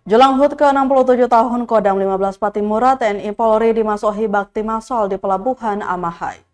Jelang HUT ke-67 tahun Kodam 15 Patimura, TNI Polri dimasuki bakti massal di Pelabuhan Amahai.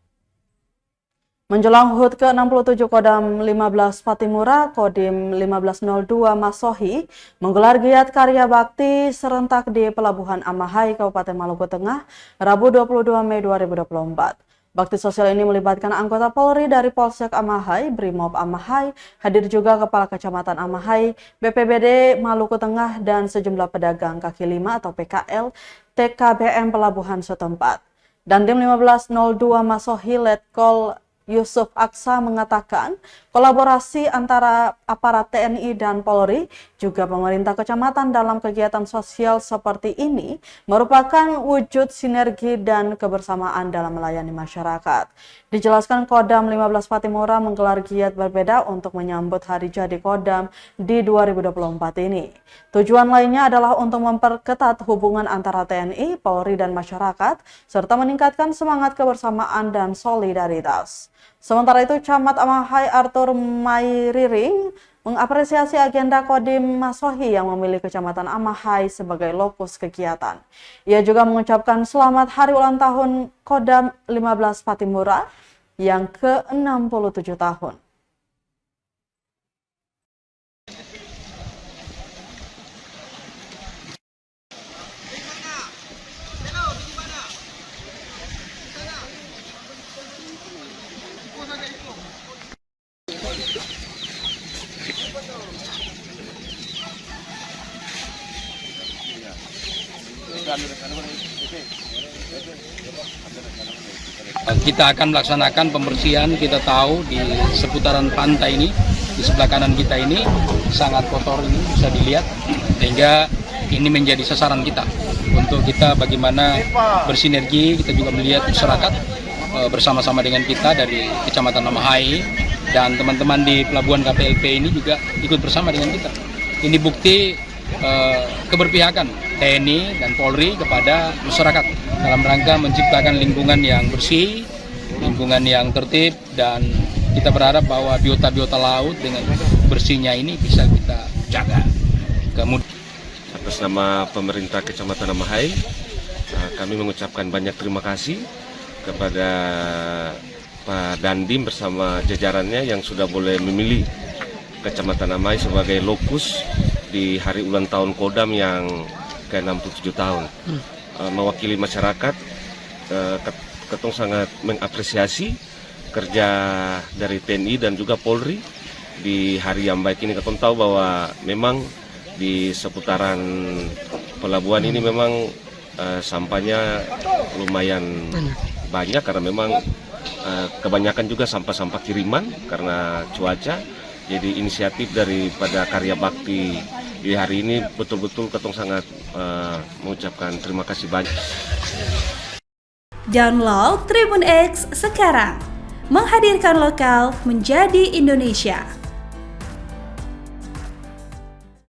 Menjelang HUT ke-67 Kodam 15 Patimura, Kodim 1502 Masohi menggelar giat karya bakti serentak di Pelabuhan Amahai, Kabupaten Maluku Tengah, Rabu 22 Mei 2024. Bakti sosial ini melibatkan anggota Polri dari Polsek Amahai, Brimob Amahai, hadir juga Kepala Kecamatan Amahai, BPBD Maluku Tengah, dan sejumlah pedagang kaki lima atau PKL TKBM Pelabuhan setempat. Dandim 1502 Masohi Letkol Yusuf Aksa mengatakan kolaborasi antara aparat TNI dan Polri juga pemerintah kecamatan dalam kegiatan sosial seperti ini merupakan wujud sinergi dan kebersamaan dalam melayani masyarakat. Dijelaskan Kodam 15 Patimura menggelar giat berbeda untuk menyambut hari jadi Kodam di 2024 ini. Tujuan lainnya adalah untuk memperketat hubungan antara TNI, Polri, dan masyarakat serta meningkatkan semangat kebersamaan dan solidaritas. Sementara itu, Camat Amahai Arthur Mairiring mengapresiasi agenda Kodim Masohi yang memilih Kecamatan Amahai sebagai lokus kegiatan. Ia juga mengucapkan selamat hari ulang tahun Kodam 15 Patimura yang ke-67 tahun. Kita akan melaksanakan pembersihan. Kita tahu di seputaran pantai ini, di sebelah kanan kita ini sangat kotor, ini bisa dilihat, sehingga ini menjadi sasaran kita untuk kita bagaimana bersinergi. Kita juga melihat masyarakat bersama-sama dengan kita dari Kecamatan Amahai dan teman-teman di Pelabuhan KPLP ini juga ikut bersama dengan kita. Ini bukti keberpihakan TNI dan Polri kepada masyarakat dalam rangka menciptakan lingkungan yang bersih, lingkungan yang tertib, dan kita berharap bahwa biota-biota laut dengan bersihnya ini bisa kita jaga. Atas nama pemerintah Kecamatan Amahai, kami mengucapkan banyak terima kasih kepada Pak Dandim bersama jajarannya yang sudah boleh memilih Kecamatan Amahai sebagai lokus di hari ulang tahun Kodam yang ke-67 tahun. Mewakili masyarakat, Ketong sangat mengapresiasi kerja dari TNI dan juga Polri di hari yang baik ini. Ketong tahu bahwa memang di seputaran pelabuhan ini memang sampahnya lumayan banyak karena memang kebanyakan juga sampah-sampah kiriman karena cuaca. Jadi inisiatif daripada karya bakti di hari ini betul-betul Ketong sangat mengucapkan terima kasih banyak. Download Tribun X sekarang, menghadirkan lokal menjadi Indonesia.